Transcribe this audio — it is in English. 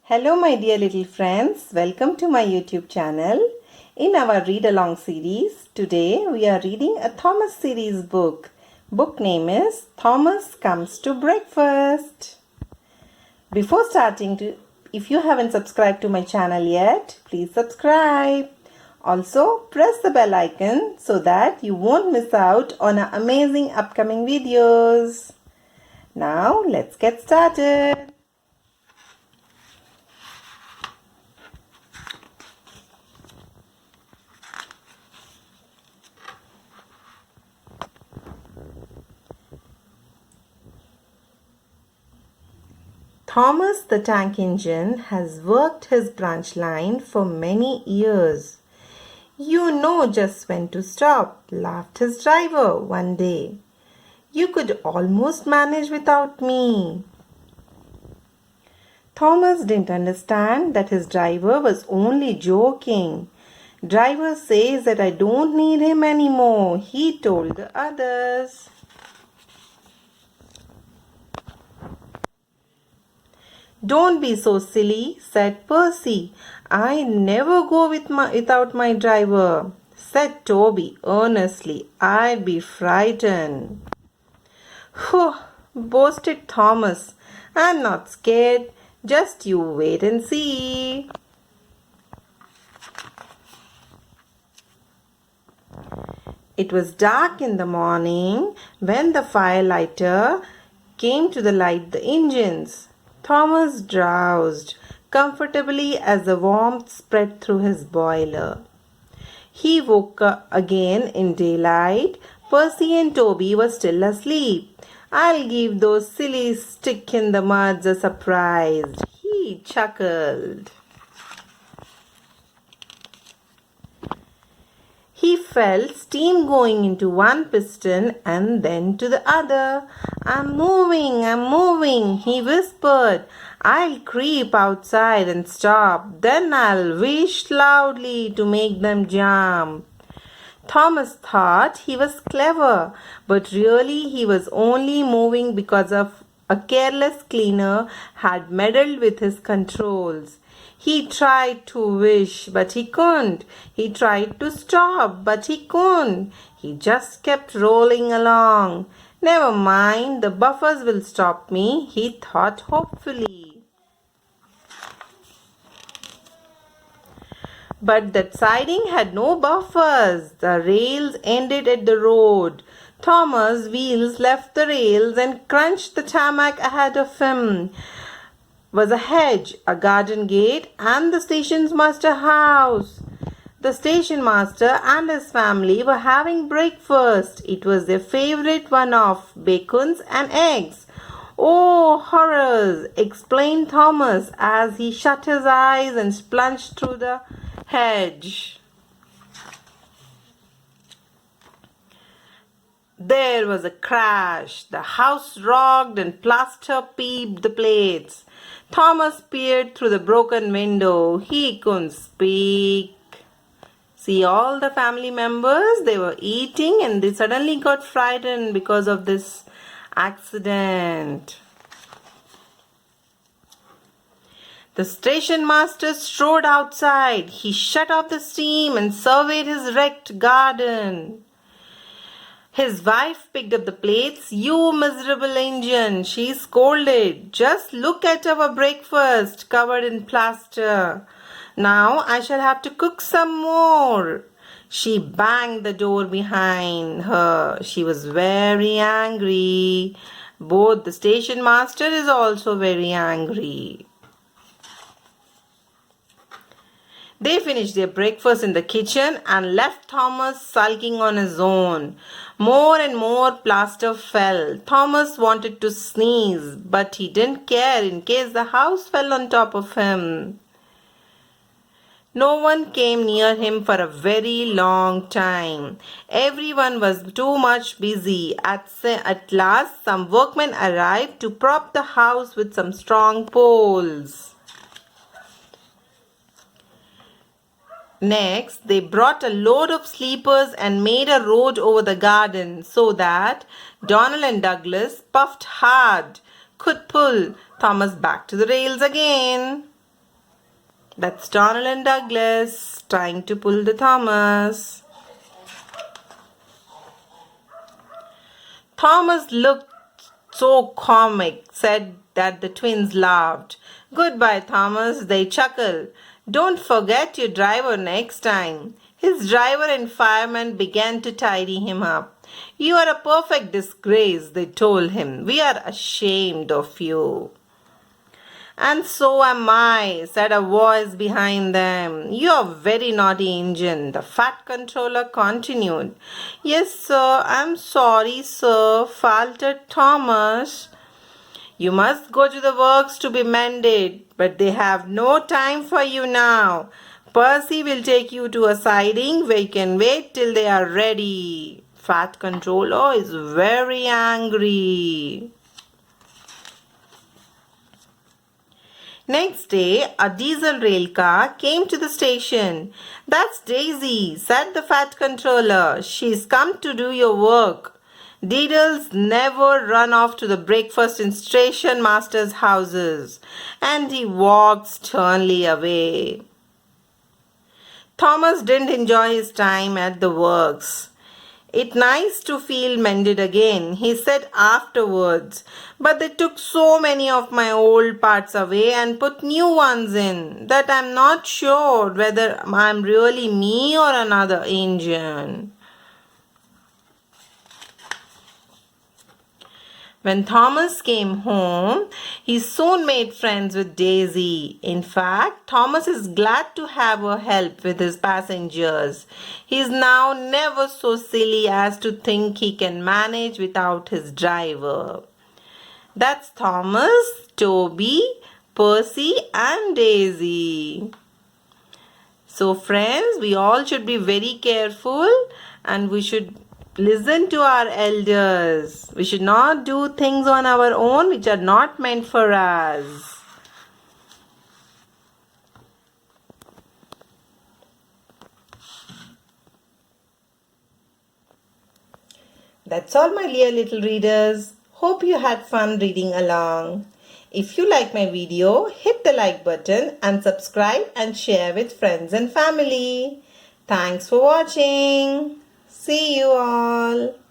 Hello my dear little friends, welcome to my YouTube channel. In our read along series, today we are reading a Thomas series book. Book name is Thomas Comes to Breakfast. Before starting, if you haven't subscribed to my channel yet, please subscribe. Also press the bell icon so that you won't miss out on our amazing upcoming videos. Now let's get started. Thomas the Tank Engine has worked his branch line for many years. You know just when to stop, laughed his driver one day. You could almost manage without me. Thomas didn't understand that his driver was only joking. Driver says that I don't need him anymore, he told the others. Don't be so silly, said Percy. I never go without my driver, said Toby earnestly. I'd be frightened. Phew, boasted Thomas. I'm not scared. Just you wait and see. It was dark in the morning when the firelighter came to light the engines. Thomas drowsed comfortably as the warmth spread through his boiler. He woke up again in daylight. Percy and Toby were still asleep. I'll give those silly stick-in-the-muds a surprise, he chuckled. He felt steam going into one piston and then to the other. I'm moving, he whispered. I'll creep outside and stop. Then I'll wish loudly to make them jump. Thomas thought he was clever, but really he was only moving because of a careless cleaner had meddled with his controls. He tried to wish, but he couldn't. He tried to stop, but he couldn't. He just kept rolling along. Never mind, the buffers will stop me, he thought hopefully. But that siding had no buffers. The rails ended at the road. Thomas' wheels left the rails and crunched the tarmac ahead of him. Was a hedge, a garden gate, and the station master's house. The station master and his family were having breakfast. It was their favorite one of bacons and eggs. Oh, horrors, explained Thomas as he shut his eyes and plunged through the hedge. There was a crash. The house rocked and plaster peeped the plates. Thomas peered through the broken window. He couldn't speak. See all the family members, they were eating and they suddenly got frightened because of this accident. The station master strode outside. He shut off the steam and surveyed his wrecked garden. His wife picked up the plates. You miserable engine, she scolded. Just look at our breakfast covered in plaster. Now I shall have to cook some more. She banged the door behind her. She was very angry. Both the station master is also very angry. They finished their breakfast in the kitchen and left Thomas sulking on his own. More and more plaster fell. Thomas wanted to sneeze, but he didn't care in case the house fell on top of him. No one came near him for a very long time. Everyone was too much busy. At last, some workmen arrived to prop the house with some strong poles. Next, they brought a load of sleepers and made a road over the garden so that Donald and Douglas, puffed hard, could pull Thomas back to the rails again. That's Donald and Douglas trying to pull the Thomas. Thomas looked so comic, said that the twins laughed. Goodbye, Thomas, they chuckled. Don't forget your driver next time. His driver and fireman began to tidy him up. You are a perfect disgrace, they told him. We are ashamed of you. And so am I, said a voice behind them. You're a very naughty engine, the fat controller continued. Yes, sir, I'm sorry, sir, faltered Thomas. You must go to the works to be mended, but they have no time for you now. Percy will take you to a siding where you can wait till they are ready. Fat controller is very angry. Next day, a diesel rail car came to the station. That's Daisy, said the fat controller. She's come to do your work. Diddles never run off to the breakfast in station masters' houses. And he walked sternly away. Thomas didn't enjoy his time at the works. It's nice to feel mended again, he said afterwards. But they took so many of my old parts away and put new ones in that I'm not sure whether I'm really me or another engine. When Thomas came home, he soon made friends with Daisy. In fact, Thomas is glad to have her help with his passengers. He is now never so silly as to think he can manage without his driver. That's Thomas, Toby, Percy, and Daisy. So friends, we all should be very careful and we should listen to our elders. We should not do things on our own which are not meant for us. That's all, my dear little readers. Hope you had fun reading along. If you like my video, hit the like button and subscribe and share with friends and family. Thanks for watching. See you all.